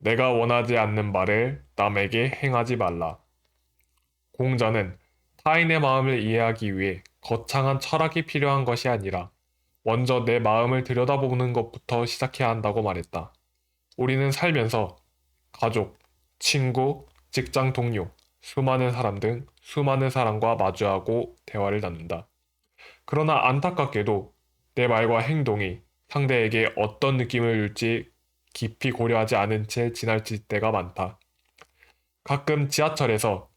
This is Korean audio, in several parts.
내가 원하지 않는 말을 남에게 행하지 말라. 공자는 타인의 마음을 이해하기 위해 거창한 철학이 필요한 것이 아니라 먼저 내 마음을 들여다보는 것부터 시작해야 한다고 말했다. 우리는 살면서 가족, 친구, 직장 동료, 수많은 사람 등 수많은 사람과 마주하고 대화를 나눈다. 그러나 안타깝게도 내 말과 행동이 상대에게 어떤 느낌을 줄지 깊이 고려하지 않은 채 지나칠 때가 많다. 가끔 지하철에서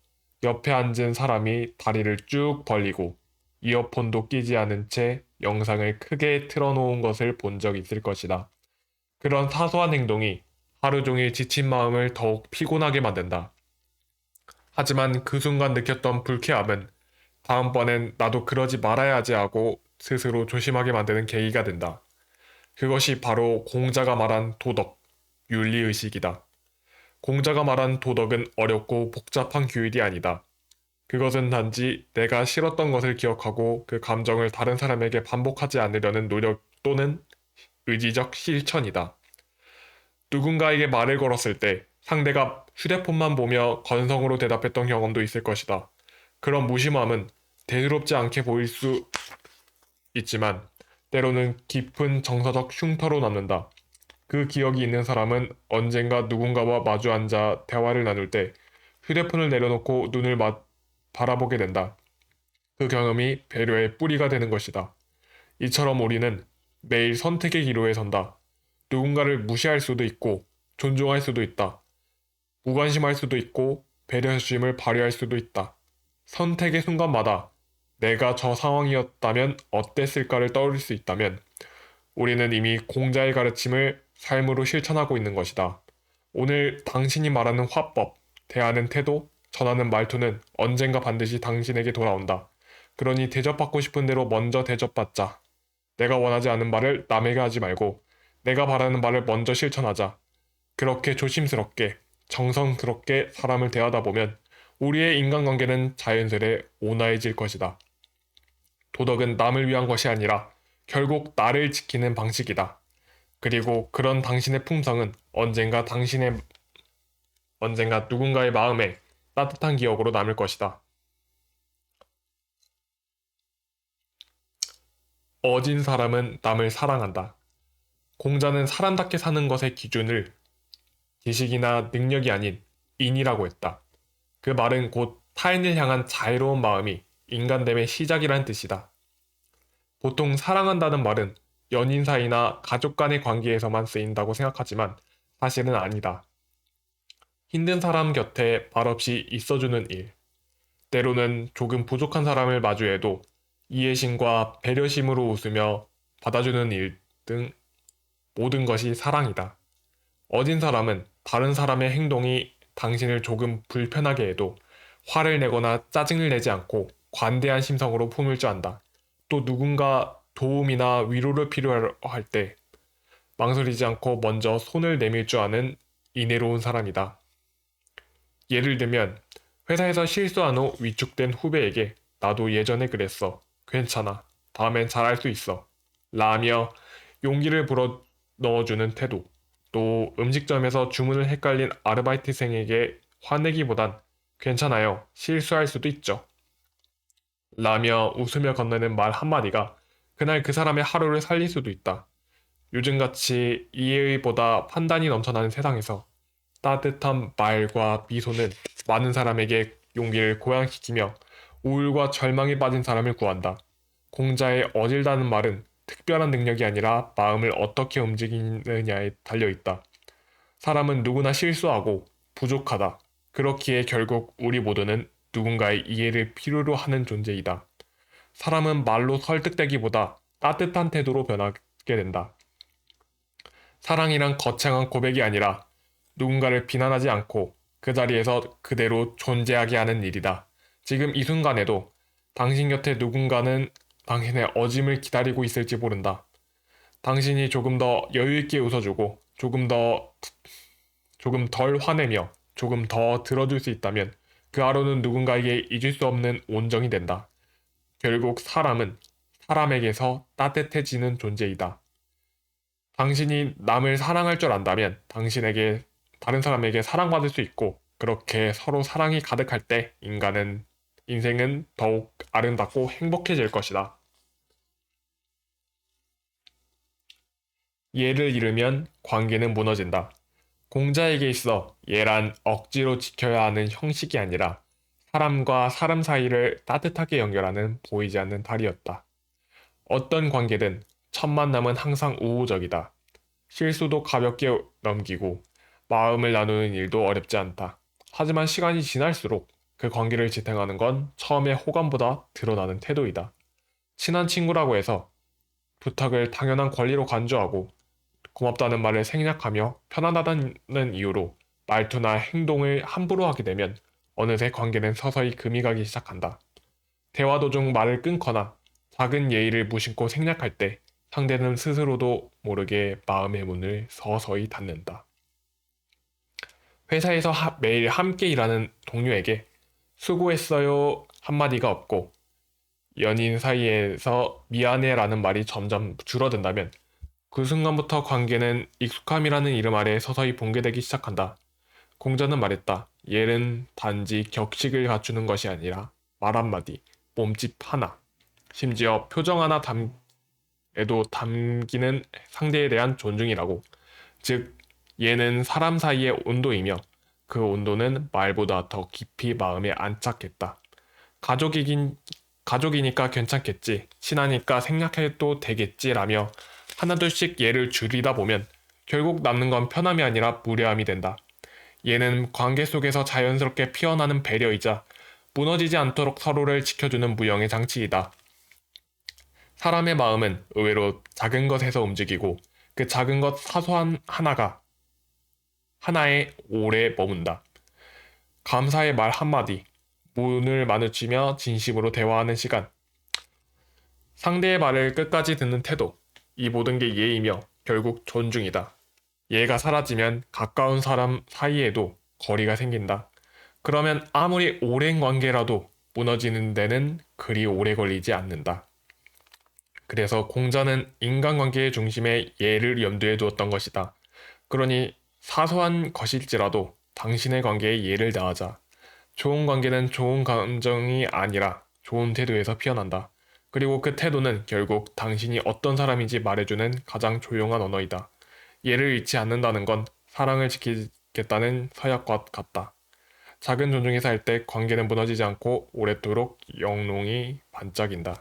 옆에 앉은 사람이 다리를 쭉 벌리고 이어폰도 끼지 않은 채 영상을 크게 틀어놓은 것을 본 적 있을 것이다. 그런 사소한 행동이 하루 종일 지친 마음을 더욱 피곤하게 만든다. 하지만 그 순간 느꼈던 불쾌함은 다음번엔 나도 그러지 말아야지 하고 스스로 조심하게 만드는 계기가 된다. 그것이 바로 공자가 말한 도덕, 윤리의식이다. 공자가 말한 도덕은 어렵고 복잡한 규율이 아니다. 그것은 단지 내가 싫었던 것을 기억하고 그 감정을 다른 사람에게 반복하지 않으려는 노력 또는 의지적 실천이다. 누군가에게 말을 걸었을 때 상대가 휴대폰만 보며 건성으로 대답했던 경험도 있을 것이다. 그런 무심함은 대수롭지 않게 보일 수 있지만 때로는 깊은 정서적 흉터로 남는다. 그 기억이 있는 사람은 언젠가 누군가와 마주 앉아 대화를 나눌 때 휴대폰을 내려놓고 눈을 바라보게 된다. 그 경험이 배려의 뿌리가 되는 것이다. 이처럼 우리는 매일 선택의 기로에 선다. 누군가를 무시할 수도 있고 존중할 수도 있다. 무관심할 수도 있고 배려심을 발휘할 수도 있다. 선택의 순간마다 내가 저 상황이었다면 어땠을까를 떠올릴 수 있다면 우리는 이미 공자의 가르침을 삶으로 실천하고 있는 것이다. 오늘 당신이 말하는 화법, 대하는 태도, 전하는 말투는 언젠가 반드시 당신에게 돌아온다. 그러니 대접받고 싶은 대로 먼저 대접받자. 내가 원하지 않은 말을 남에게 하지 말고 내가 바라는 말을 먼저 실천하자. 그렇게 조심스럽게, 정성스럽게 사람을 대하다 보면 우리의 인간관계는 자연스레 온화해질 것이다. 도덕은 남을 위한 것이 아니라 결국 나를 지키는 방식이다. 그리고 그런 당신의 품성은 언젠가 누군가의 마음에 따뜻한 기억으로 남을 것이다. 어진 사람은 남을 사랑한다. 공자는 사람답게 사는 것의 기준을 지식이나 능력이 아닌 인이라고 했다. 그 말은 곧 타인을 향한 자애로운 마음이 인간됨의 시작이란 뜻이다. 보통 사랑한다는 말은 연인 사이나 가족 간의 관계에서만 쓰인다고 생각하지만 사실은 아니다. 힘든 사람 곁에 말없이 있어주는 일, 때로는 조금 부족한 사람을 마주해도 이해심과 배려심으로 웃으며 받아주는 일 등 모든 것이 사랑이다. 어진 사람은 다른 사람의 행동이 당신을 조금 불편하게 해도 화를 내거나 짜증을 내지 않고 관대한 심성으로 품을 줄 안다. 또 누군가 도움이나 위로를 필요할 때 망설이지 않고 먼저 손을 내밀 줄 아는 인애로운 사람이다. 예를 들면 회사에서 실수한 후 위축된 후배에게 나도 예전에 그랬어. 괜찮아. 다음엔 잘할 수 있어. 라며 용기를 불어 넣어주는 태도. 또 음식점에서 주문을 헷갈린 아르바이트생에게 화내기보단 괜찮아요. 실수할 수도 있죠. 라며 웃으며 건네는 말 한마디가 그날 그 사람의 하루를 살릴 수도 있다. 요즘같이 이해의보다 판단이 넘쳐나는 세상에서 따뜻한 말과 미소는 많은 사람에게 용기를 고양시키며 우울과 절망에 빠진 사람을 구한다. 공자의 어질다는 말은 특별한 능력이 아니라 마음을 어떻게 움직이느냐에 달려있다. 사람은 누구나 실수하고 부족하다. 그렇기에 결국 우리 모두는 누군가의 이해를 필요로 하는 존재이다. 사람은 말로 설득되기보다 따뜻한 태도로 변하게 된다. 사랑이란 거창한 고백이 아니라 누군가를 비난하지 않고 그 자리에서 그대로 존재하게 하는 일이다. 지금 이 순간에도 당신 곁에 누군가는 당신의 어짐을 기다리고 있을지 모른다. 당신이 조금 더 여유있게 웃어주고 조금 덜 화내며 조금 더 들어줄 수 있다면 그 하루는 누군가에게 잊을 수 없는 온정이 된다. 결국 사람은 사람에게서 따뜻해지는 존재이다. 당신이 남을 사랑할 줄 안다면 당신에게 다른 사람에게 사랑받을 수 있고 그렇게 서로 사랑이 가득할 때 인생은 더욱 아름답고 행복해질 것이다. 예를 잃으면 관계는 무너진다. 공자에게 있어 예란 억지로 지켜야 하는 형식이 아니라 사람과 사람 사이를 따뜻하게 연결하는 보이지 않는 달이었다. 어떤 관계든 첫 만남은 항상 우호적이다. 실수도 가볍게 넘기고 마음을 나누는 일도 어렵지 않다. 하지만 시간이 지날수록 그 관계를 지탱하는 건 처음의 호감보다 드러나는 태도이다. 친한 친구라고 해서 부탁을 당연한 권리로 간주하고 고맙다는 말을 생략하며 편안하다는 이유로 말투나 행동을 함부로 하게 되면 어느새 관계는 서서히 금이 가기 시작한다. 대화 도중 말을 끊거나 작은 예의를 무심코 생략할 때 상대는 스스로도 모르게 마음의 문을 서서히 닫는다. 회사에서 매일 함께 일하는 동료에게 수고했어요 한마디가 없고 연인 사이에서 미안해라는 말이 점점 줄어든다면 그 순간부터 관계는 익숙함이라는 이름 아래 서서히 붕괴되기 시작한다. 공자는 말했다. 예는 단지 격식을 갖추는 것이 아니라 말 한마디, 몸짓 하나, 심지어 표정 하나에도 담기는 상대에 대한 존중이라고. 즉, 예는 사람 사이의 온도이며 그 온도는 말보다 더 깊이 마음에 안착했다. 가족이긴, 가족이니까 괜찮겠지, 친하니까 생략해도 되겠지라며 하나둘씩 예를 줄이다 보면 결국 남는 건 편함이 아니라 무례함이 된다. 예는 관계 속에서 자연스럽게 피어나는 배려이자 무너지지 않도록 서로를 지켜주는 무형의 장치이다. 사람의 마음은 의외로 작은 것에서 움직이고 그 작은 것 사소한 하나에 오래 머문다. 감사의 말 한마디, 문을 마주치며 진심으로 대화하는 시간, 상대의 말을 끝까지 듣는 태도, 이 모든 게 예이며 결국 존중이다. 예가 사라지면 가까운 사람 사이에도 거리가 생긴다. 그러면 아무리 오랜 관계라도 무너지는 데는 그리 오래 걸리지 않는다. 그래서 공자는 인간관계의 중심에 예를 염두에 두었던 것이다. 그러니 사소한 것일지라도 당신의 관계에 예를 다하자. 좋은 관계는 좋은 감정이 아니라 좋은 태도에서 피어난다. 그리고 그 태도는 결국 당신이 어떤 사람인지 말해주는 가장 조용한 언어이다. 예를 잃지 않는다는 건 사랑을 지키겠다는 서약과 같다. 작은 존중이 살 때 관계는 무너지지 않고 오랫도록 영롱히 반짝인다.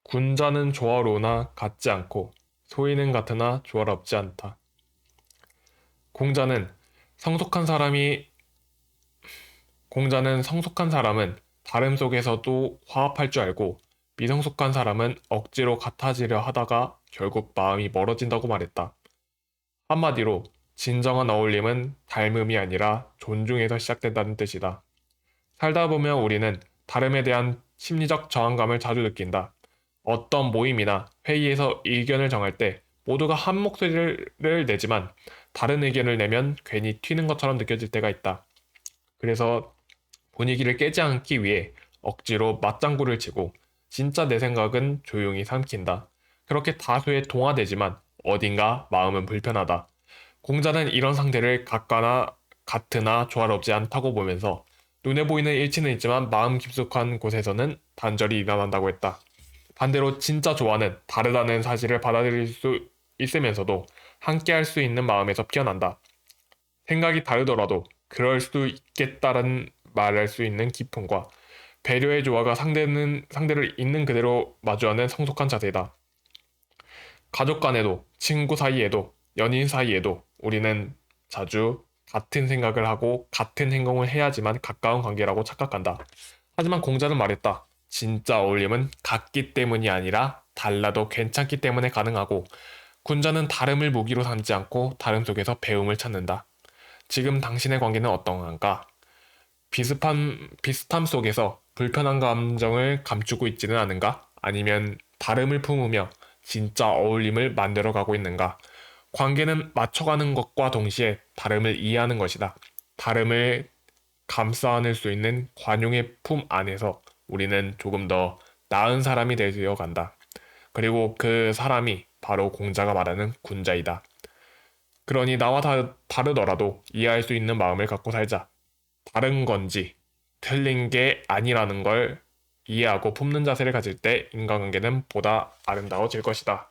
군자는 조화로우나 같지 않고 소인은 같으나 조화롭지 않다. 공자는 성숙한 사람이 공자는 성숙한 사람은 다름 속에서도 화합할 줄 알고 미성숙한 사람은 억지로 같아지려 하다가 결국 마음이 멀어진다고 말했다. 한마디로 진정한 어울림은 닮음이 아니라 존중에서 시작된다는 뜻이다. 살다 보면 우리는 다름에 대한 심리적 저항감을 자주 느낀다. 어떤 모임이나 회의에서 의견을 정할 때 모두가 한 목소리를 내지만 다른 의견을 내면 괜히 튀는 것처럼 느껴질 때가 있다. 그래서 분위기를 깨지 않기 위해 억지로 맞장구를 치고 진짜 내 생각은 조용히 삼킨다. 그렇게 다수에 동화되지만 어딘가 마음은 불편하다. 공자는 이런 상태를 같으나 조화롭지 않다고 보면서 눈에 보이는 일치는 있지만 마음 깊숙한 곳에서는 단절이 일어난다고 했다. 반대로 진짜 조화는 다르다는 사실을 받아들일 수 있으면서도 함께할 수 있는 마음에서 피어난다. 생각이 다르더라도 그럴 수 있겠다는 말할 수 있는 기쁨과 배려의 조화가 상대를 있는 그대로 마주하는 성숙한 자세다. 가족 간에도, 친구 사이에도, 연인 사이에도 우리는 자주 같은 생각을 하고 같은 행동을 해야지만 가까운 관계라고 착각한다. 하지만 공자는 말했다. 진짜 어울림은 같기 때문이 아니라 달라도 괜찮기 때문에 가능하고 군자는 다름을 무기로 삼지 않고 다름 속에서 배움을 찾는다. 지금 당신의 관계는 어떠한가? 비슷함 속에서 불편한 감정을 감추고 있지는 않은가? 아니면 다름을 품으며 진짜 어울림을 만들어가고 있는가? 관계는 맞춰가는 것과 동시에 다름을 이해하는 것이다. 다름을 감싸 안을 수 있는 관용의 품 안에서 우리는 조금 더 나은 사람이 되어 간다. 그리고 그 사람이 바로 공자가 말하는 군자이다. 그러니 나와 다르더라도 이해할 수 있는 마음을 갖고 살자. 다른 건지 틀린 게 아니라는 걸 이해하고 품는 자세를 가질 때 인간관계는 보다 아름다워질 것이다.